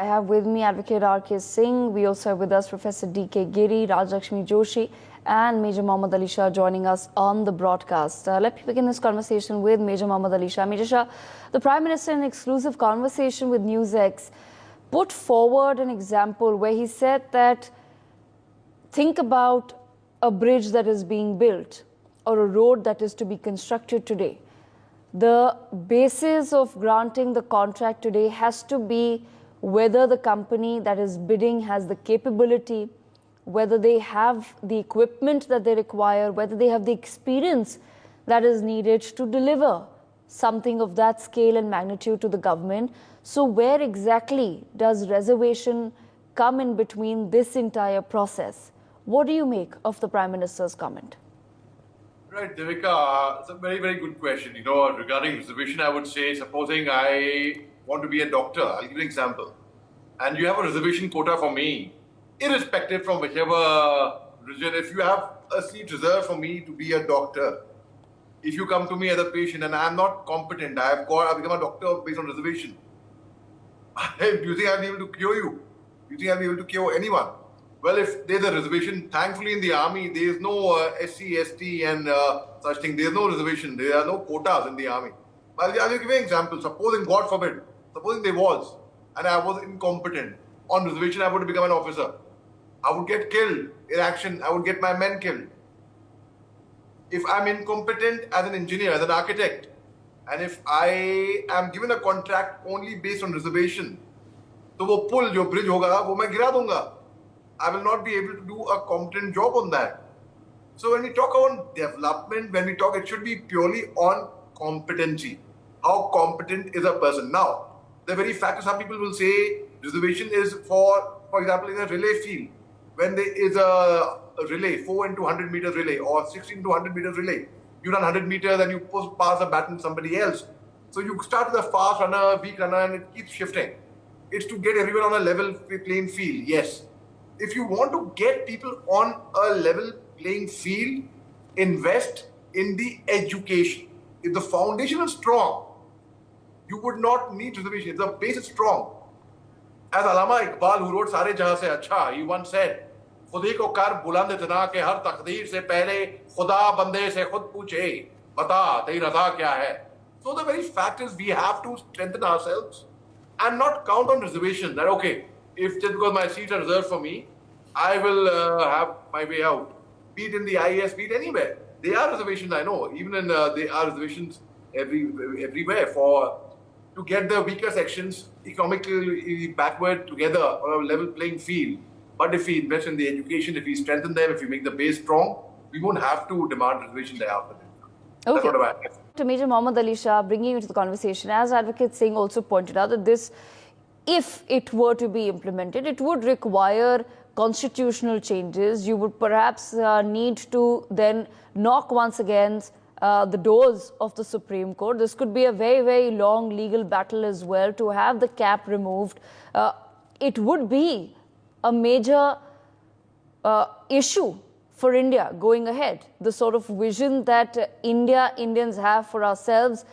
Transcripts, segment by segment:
I have with me Advocate R.K. Singh. We also have with us Professor D.K. Giri, Rajlakshmi Joshi, and Major Mohammed Ali Shah joining us on the broadcast. Let me begin this conversation with Major Mohammed Ali Shah. Major Shah, the Prime Minister, in an exclusive conversation with NewsX, put forward an example where he said that think about a bridge that is being built or a road that is to be constructed today. The basis of granting the contract today has to be whether the company that is bidding has the capability, whether they have the equipment that they require, whether they have the experience that is needed to deliver something of that scale and magnitude to the government. So where exactly does reservation come in between this entire process? What do you make of the Prime Minister's comment? Right, Devika, it's a very, very good question. Regarding reservation, I would say, supposing I want to be a doctor, I'll give you an example. And you have a reservation quota for me, irrespective from whichever region. If you have a seat reserved for me to be a doctor, if you come to me as a patient and I'm not competent, I've become a doctor based on reservation. Do you think I'll be able to cure you? Do you think I'll be able to cure anyone? Well, if there's a reservation, thankfully in the army, there is no SC, ST and such thing. There is no reservation. There are no quotas in the army. I'll give you an example. Supposing, God forbid, supposing there was, and I was incompetent, on reservation I would become an officer. I would get killed in action. I would get my men killed. If I'm incompetent as an engineer, as an architect, and if I am given a contract only based on reservation, तो वो पुल जो bridge होगा वो मैं गिरा दूंगा. I will not be able to do a competent job on that. So when we talk on development, it should be purely on competency. How competent is a person? Now, the very fact is some people will say reservation is for example, in a relay field, when there is a relay, 4 into 100 meters relay or 16 to 100 meters relay, you run 100 meters and you pass a baton to somebody else. So you start with a fast runner, weak runner, and it keeps shifting. It's to get everyone on a level playing field, yes. If you want to get people on a level playing field, invest in the education. If the foundation is strong, you would not need reservation. If the base is strong. As Allama Iqbal, who wrote Sare Jahan Se Acha, he once said, खुदी को कर बुलंद इतना के हर तकदीर से पहले खुदा बंदे से खुद पूछे बता तेरी रज़ा क्या है. So the very fact is we have to strengthen ourselves and not count on reservation that okay, if just because my seats are reserved for me, I will have my way out. Be it in the IAS, be it anywhere. There are reservations, I know. Even in there are reservations everywhere to get the weaker sections economically backward together on a level playing field. But if we invest in the education, if we strengthen them, if we make the base strong, we won't have to demand reservation thereafter. Okay. That's what I mean. To Major Mohammed Ali Shah, bringing you into the conversation, as Advocate Singh also pointed out, that this, if it were to be implemented, it would require constitutional changes. You would perhaps need to then knock once again the doors of the Supreme Court. This could be a very, very long legal battle as well to have the cap removed. It would be a major issue for India going ahead. The sort of vision that Indians have for ourselves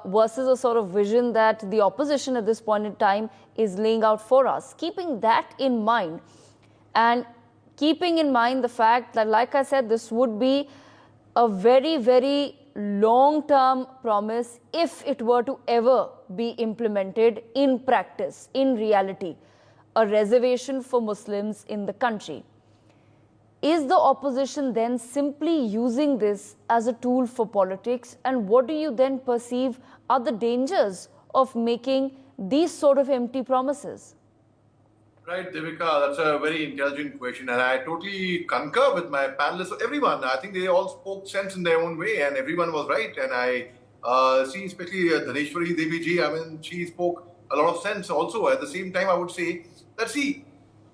versus a sort of vision that the opposition at this point in time is laying out for us. Keeping that in mind, and keeping in mind the fact that, like I said, this would be a very, very long-term promise if it were to ever be implemented in practice, in reality, a reservation for Muslims in the country. Is the opposition then simply using this as a tool for politics? And what do you then perceive are the dangers of making these sort of empty promises? Right, Devika, that's a very intelligent question, and I totally concur with my panelists. Everyone, I think they all spoke sense in their own way, and everyone was right. And I see, especially Dhaneshwari Devi ji, I mean, she spoke a lot of sense also. At the same time, I would say that, see,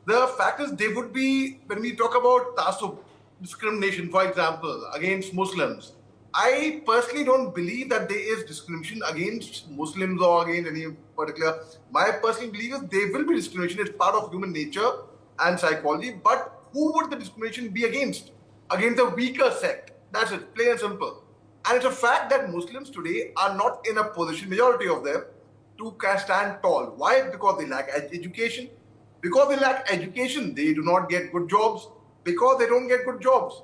the fact is, they would be, when we talk about taasub, discrimination, for example, against Muslims, I personally don't believe that there is discrimination against Muslims or against any particular. My personal belief is there will be discrimination. It's part of human nature and psychology. But who would the discrimination be against? Against the weaker sect. That's it, plain and simple. And it's a fact that Muslims today are not in a position, majority of them, to stand tall. Why? Because they lack education. Because they lack education, they do not get good jobs. Because they don't get good jobs,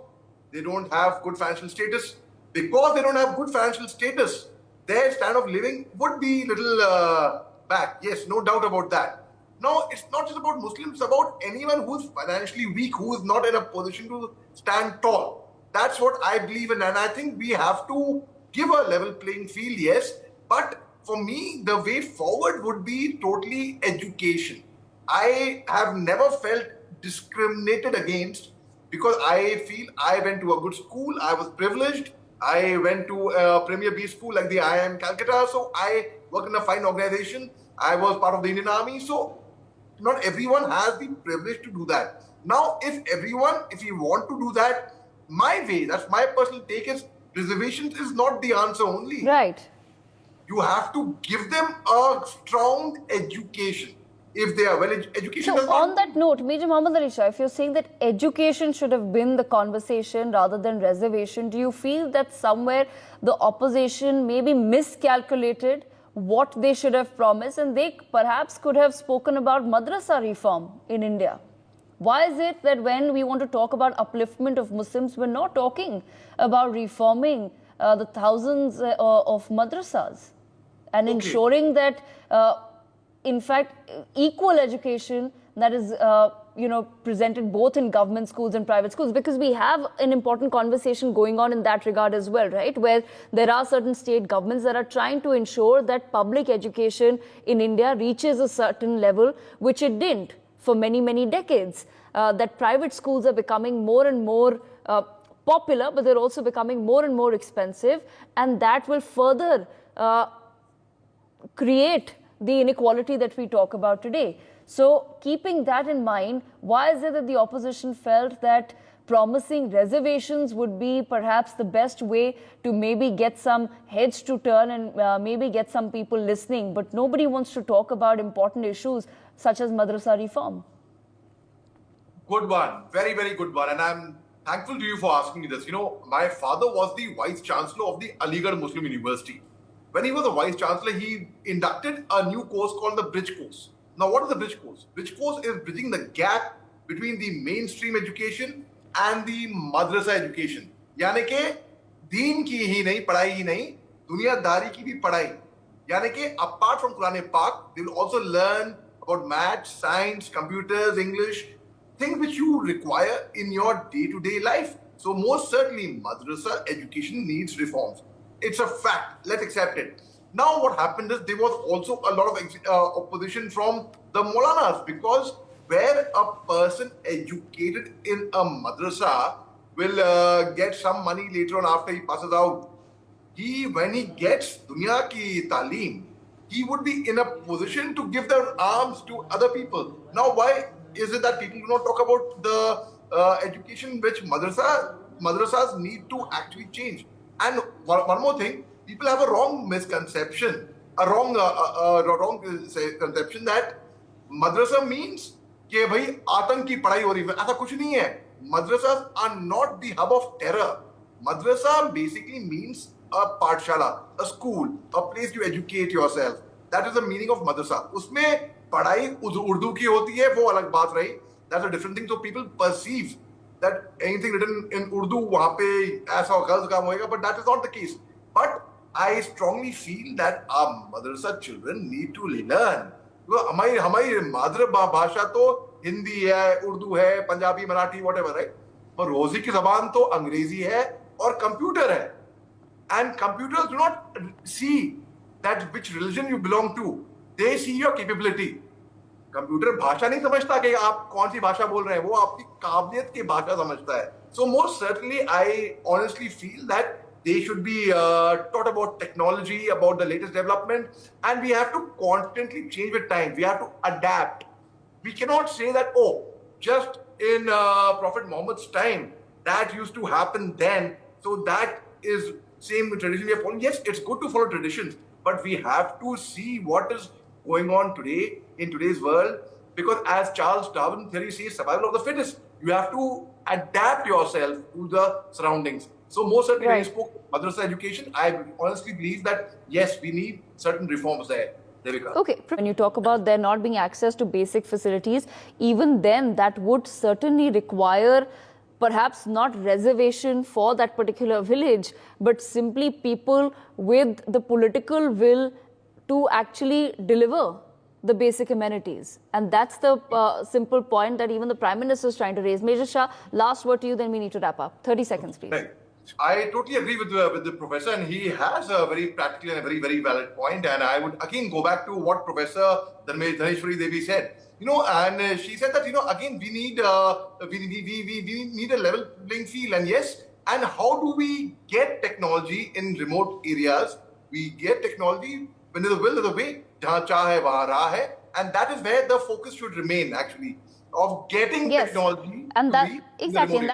they don't have good financial status. Because they don't have good financial status, their standard of living would be little back. Yes, no doubt about that. Now, it's not just about Muslims, it's about anyone who's financially weak, who is not in a position to stand tall. That's what I believe in, and I think we have to give a level playing field, yes. But for me, the way forward would be totally education. I have never felt discriminated against because I feel I went to a good school, I was privileged, I went to a Premier B school like the IIM Calcutta, so I worked in a fine organization, I was part of the Indian Army, so not everyone has the privilege to do that. Now, if you want to do that, my way, that's my personal take, is reservations is not the answer only. Right. You have to give them a strong education. If they are well education. So on that note, Major Mohammed Ali Shah, if you're saying that education should have been the conversation rather than reservation, do you feel that somewhere the opposition maybe miscalculated what they should have promised and they perhaps could have spoken about madrasa reform in India? Why is it that when we want to talk about upliftment of Muslims, we're not talking about reforming the thousands of madrasas and ensuring that in fact, equal education that is, presented both in government schools and private schools, because we have an important conversation going on in that regard as well, right? Where there are certain state governments that are trying to ensure that public education in India reaches a certain level, which it didn't for many, many decades. That private schools are becoming more and more popular, but they're also becoming more and more expensive, and that will further create the inequality that we talk about today. So keeping that in mind, why is it that the opposition felt that promising reservations would be perhaps the best way to maybe get some heads to turn and maybe get some people listening, but nobody wants to talk about important issues such as madrasa reform? Good one. Very, very good one. And I'm thankful to you for asking me this. You know, my father was the Vice Chancellor of the Aligarh Muslim University. When he was a Vice Chancellor, he inducted a new course called the Bridge Course. Now, what is the Bridge Course? Bridge Course is bridging the gap between the mainstream education and the madrasa education. यानी कि दीन की ही नहीं, पढ़ाई ही नहीं, दुनियादारी की भी पढ़ाई. यानी कि apart from Quran Pak, they will also learn about maths, science, computers, English, things which you require in your day-to-day life. So most certainly, madrasa education needs reforms. It's a fact. Let's accept it. Now, what happened is there was also a lot of opposition from the Maulanas, because where a person educated in a madrasa will get some money later on after he passes out. When he gets dunya ki taaleem, he would be in a position to give their arms to other people. Now, why is it that people do not talk about the education which madrasas need to actually change? And one more thing, people have a wrong misconception, a wrong conception that madrasa means कि भाई आतंक की पढ़ाई हो रही है. ऐसा कुछ नहीं है. Madrasas are not the hub of terror. Madrasa basically means a pathshala, a school, a place to educate yourself. That is the meaning of madrasa. उसमें पढ़ाई उर्दू की होती है, वो अलग बात रही. That's a different thing. So people perceive that anything written in Urdu, वहाँ पे ऐसा गलत काम होएगा, but that is not the case. But I strongly feel that our madrasa children need to learn. हमारी मातृ भाषा तो हिंदी है, उर्दू है, पंजाबी, मराठी, whatever, right? पर रोजी की जबान तो अंग्रेजी है और कंप्यूटर है. And computers do not see that which religion you belong to. They see your capability. Computer भाषा नहीं समझता कि आप कौन सी भाषा बोल रहे हैं, वो आपकी काबिलियत की भाषा समझता है. So most certainly, I honestly feel that they should be taught about technology, about the latest development, and we have to constantly change with time. We have to adapt. We cannot say that, just in Prophet Muhammad's time, that used to happen then, so that is same tradition we are following. Yes, it's good to follow traditions, but we have to see what is going on today in today's world, because as Charles Darwin theory says, survival of the fittest. You have to adapt yourself to the surroundings. So most certainly, when you spoke madrasa education, I honestly believe that yes, we need certain reforms there. Devika. Okay, when you talk about there not being access to basic facilities, even then that would certainly require perhaps not reservation for that particular village, but simply people with the political will to actually deliver the basic amenities. And that's the simple point that even the Prime Minister is trying to raise. Major Shah, last word to you, then we need to wrap up. 30 seconds, please. Right. I totally agree with the professor, and he has a very practical and a very, very valid point. And I would again go back to what Professor Dhaneshwari Devi said. And she said that again we need we need a level playing field. And yes, and how do we get technology in remote areas? We get technology when there's a will, there's a way. Jahan cha hai, wahan raah hai, and that is where the focus should remain actually of getting technology and to that be exactly. in the remote